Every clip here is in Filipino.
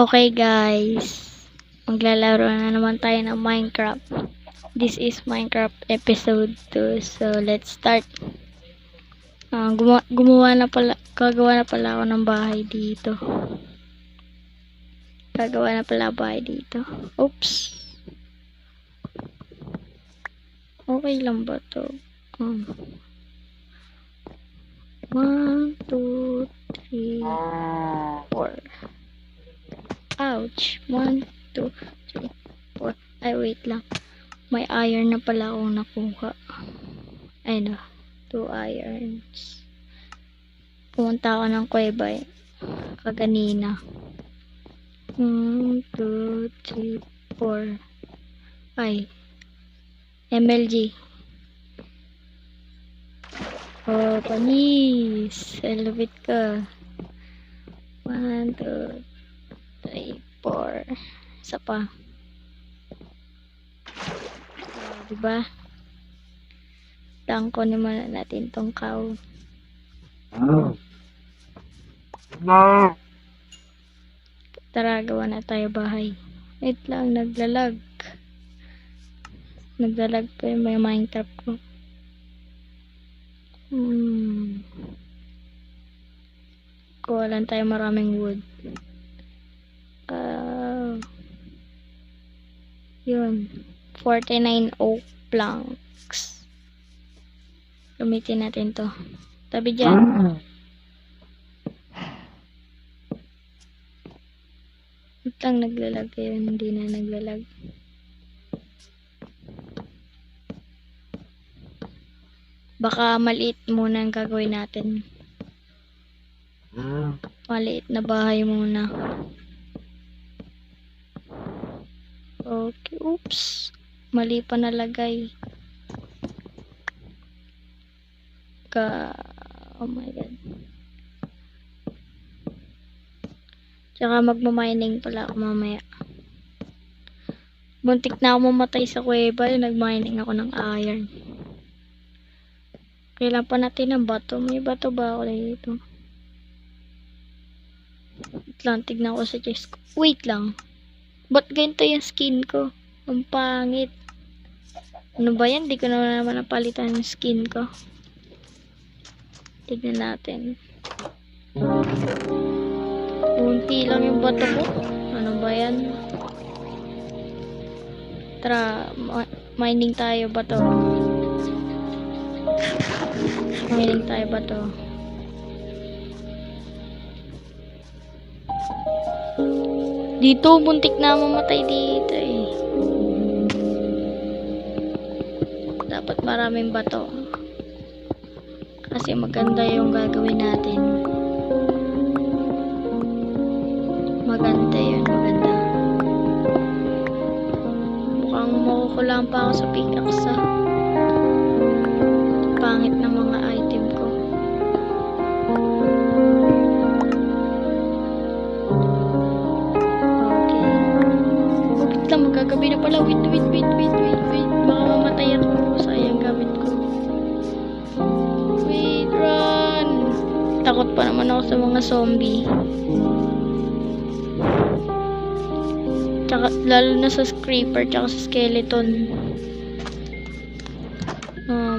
Okay guys, maglalaro na naman tayo ng Minecraft. This is Minecraft episode 2. So let's start. Gagawa na pala ako ng bahay dito. Oops. Okay lang ba to? 1, 2, 3, 4. Ouch. 1, 2, 3, 4. Ay, wait lang. May iron na pala akong nakuha. Ay na. 2 irons. Pumunta ako ng kuweba kaganina. 1, 2, 3, 4. Ay. MLG. Oh, panis. Elevate ka. 1, 2, 3, 4. Isa pa. Diba? Kunin muna natin tong cow. Tara, gawa na tayo bahay. Wait lang, naglalag. Naglalag pa yung may Minecraft ko. Kuha lang tayo maraming wood. Yun. 49 oak planks. Gamitin natin to. Tabi dyan. Ito lang naglalag kayo. Hindi na naglalag. Baka maliit muna ang gagawin natin. Maliit na bahay muna. Okay, oops. Mali pa nalagay. Oh my god. Tsaka magmamining pala ako mamaya. Buntik na ako mamatay sa kuweba. Nagmining ako ng iron. Kailan pa natin ng bato. May bato ba ako dito? Wait lang, tignan ko sa chest ko. Wait lang. Ba't ganito yung skin ko? Ang pangit. Ano ba yan? Di ko na naman napalitan yung skin ko. Tignan natin. Kunti lang yung bato ko. Ano ba yan? Tara, mining tayo bato. Mining tayo bato. Dito, buntik na mamatay dito eh. Dapat maraming bato. Kasi maganda yung gagawin natin. Maganda yun, maganda. Mukhang makukulang pa ako sa pickaxe ha. Pangit na mga item ko. Okay. Wait lang, magkagabi na pala. Wait. Baka mamatay ako. Sayang gamit ko. Wait, run! Takot pa naman ako sa mga zombie. Tsaka, lalo na sa creeper, tsaka sa skeleton.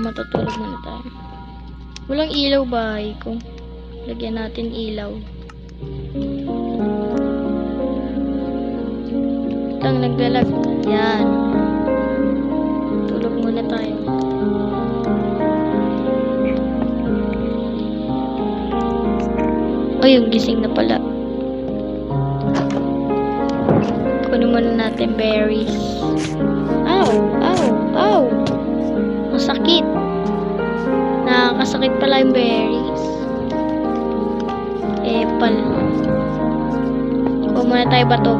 Matutulog muna tayo. Walang ilaw bahay ko. Lagyan natin ilaw. Itang naglalag. Yan. Tulog muna tayo. Oh, yung gising na pala. Kunin muna natin berries. Ow! Masakit. Nakakasakit pala yung berries. Apple. Kuha muna tayo bato.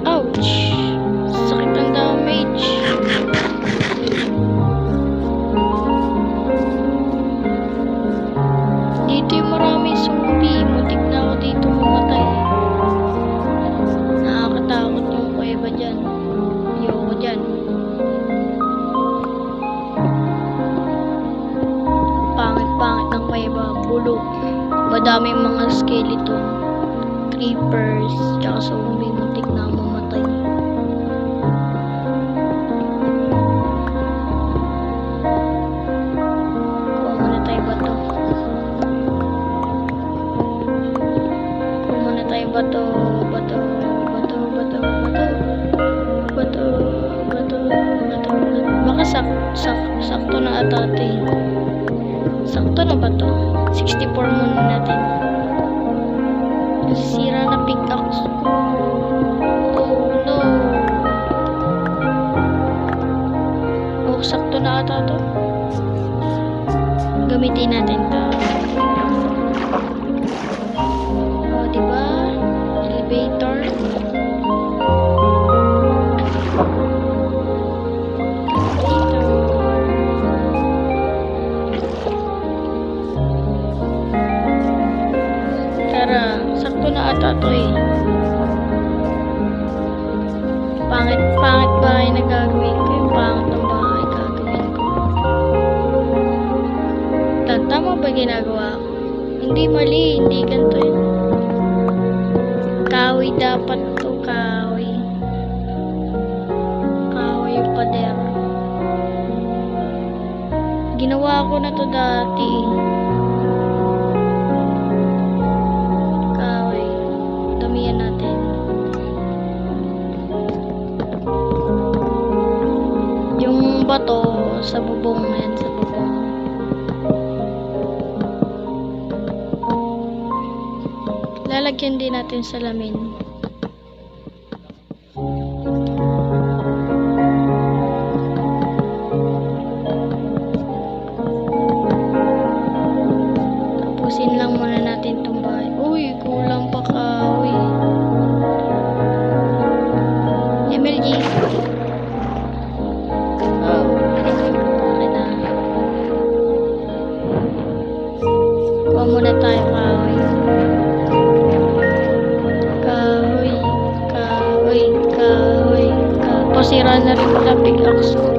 Ouch! Sakit ng damage. Dito yung marami zombie. Muntik na ako dito mamatay. Nakakatakot yung kuweba dyan. Ayoko dyan. skeleton, creepers, tsaka zombie, muntik na mamatay. Kuha muna tayo bato. Kuha muna tayo bato. Baka sakto na ata ito eh. Sakto na ba to? 64 muna natin. Sira na pickaxe ko. Oh no. Oh, sakto na ata to. Gamitin natin to. Oh, diba? Elevator. Sakto na ata to eh. Pangit bahay na gagawin ko. Yung pangit ng bahay gagawin ko. Tama ba ginagawa ko? Hindi mali. Hindi ganito yun. Kahoy dapat to. Kahoy. Kahoy yung pader. Ginawa ko na to dati. Bato sa bubong na yan, sa bubong. Lalagyan din natin salamin. Tapusin lang muna natin itong bahay. Uy, kulang pa ka. Uy. MLG. Muna tayo kahoy. Pasira na rin pala pickaxe ko.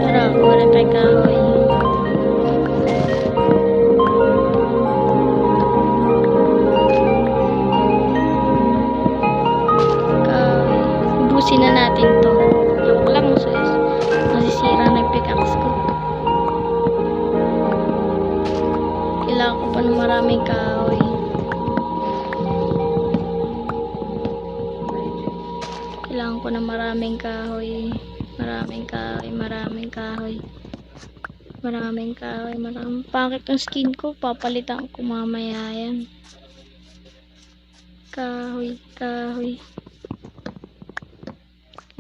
Tara, muna tayo kahoy. Ubusin na natin to. Joke lang, masisira na yung pickaxe ko. Kailangan ko pa ng maraming kahoy. Kailangan ko ng maraming kahoy. Maraming pangit ang skin ko. Papalitan ko mamaya yan. Kahoy.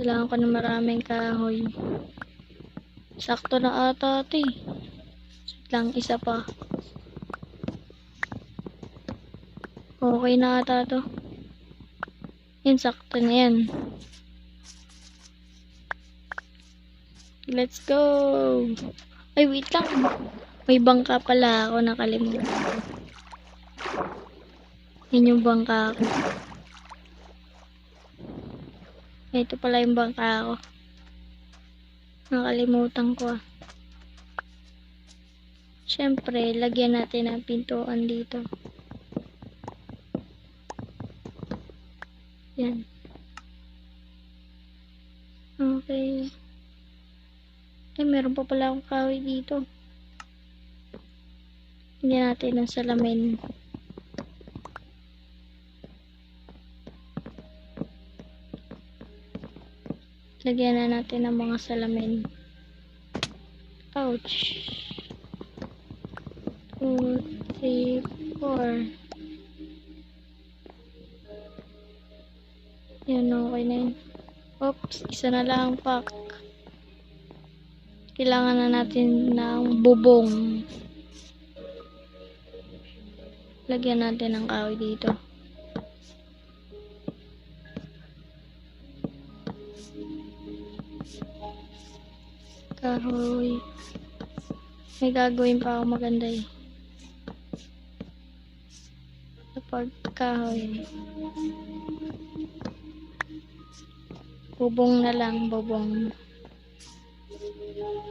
Kailangan ko ng maraming kahoy. Sakto na ata ito eh. Lang isa pa. Okay na ata to. Yan, sakto na yan. Let's go! Ay, wait lang. May bangka pala ako, nakalimutan. Yan yung bangka ako. Ito pala yung bangka ako. Nakalimutan ko ah. Siyempre, lagyan natin ang pintuan dito. Yan. Okay. Ay, meron pa pala akong kahoy dito. Lagyan natin ng salamin. Lagyan na natin ng mga salamin. Ouch. 2, 3, 4. Yan, okay na yun. Oops, isa na lang pack. Kailangan na natin ng bubong. Lagyan natin ng kahoy dito. Kahoy. May gagawin pa ako maganda eh. Kapag kahoy. Bubong na lang, bubong.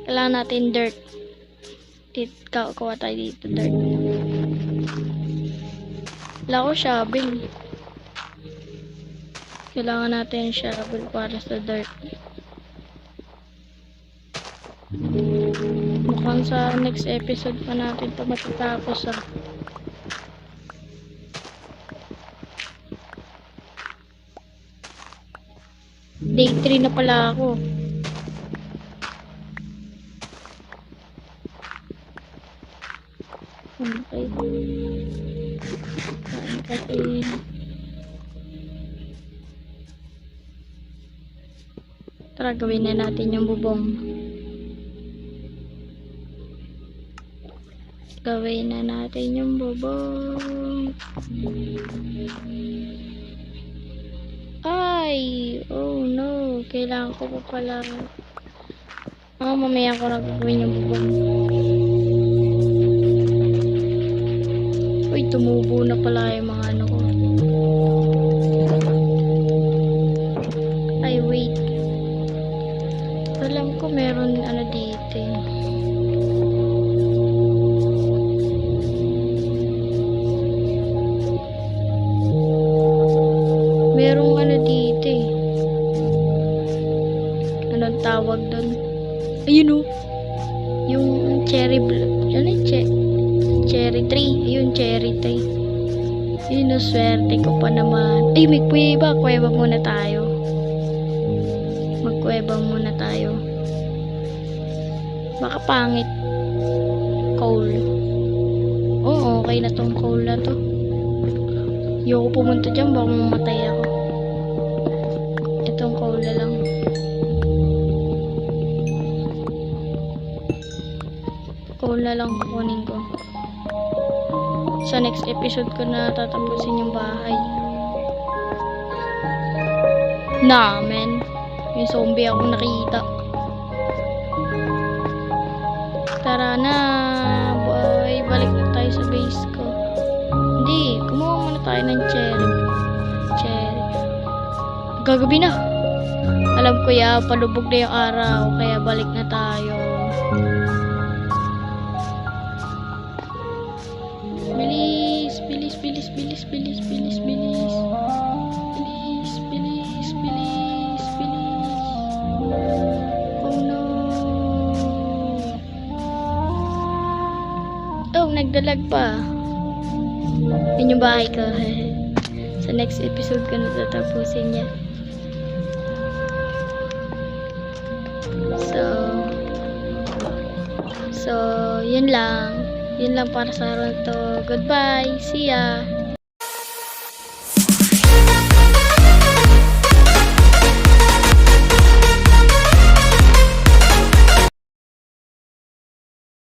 Kailangan natin dirt. Kuha tayo dito, dirt. Wala ko shovel. Kailangan natin shovel para sa dirt. Mukhang sa next episode pa natin ito matatapos ah. Day 3 na pala ako. Okay. Kain kasi. Tara, gawin na natin yung bubong. Gawin na natin yung bubong. Ay! Oh no! Kailangan ko pa pala. Mamaya ko na gagawin yung bubong. Uy, tumubo na pala yung mga ano ko. Ay, wait. Alam ko meron ano dito eh. Merong ano dito eh. Anong tawag doon? Ayun oh. Yung cherry ano cherry tree. Ayun, cherry tree. Ayun oh, swerte ko pa naman. Ay, may kuweba. Kuweba muna tayo. Magkuweba muna tayo. Baka pangit. Coal. Oo, okay na tong coal na to. Ayoko pumunta dyan, baka mamatay ako. Itong coal na lang. Coal na lang kukunin ko. Sa next episode ko na tatapusin yung bahay. Men. May zombie ako nakita. Tara na. Boy, balik na tayo sa base ko. Hindi, kumuha muna tayo ng cherry. Gagabi na. Alam ko ya, palubog na yung araw. Kaya balik na tayo. Bilis. Oh no. Oh, nagdalag pa. Yun yung bahay ko. Sa next episode ko na tatapusin niya. So, yun lang. Yun lang para sa araw to. Goodbye. See ya.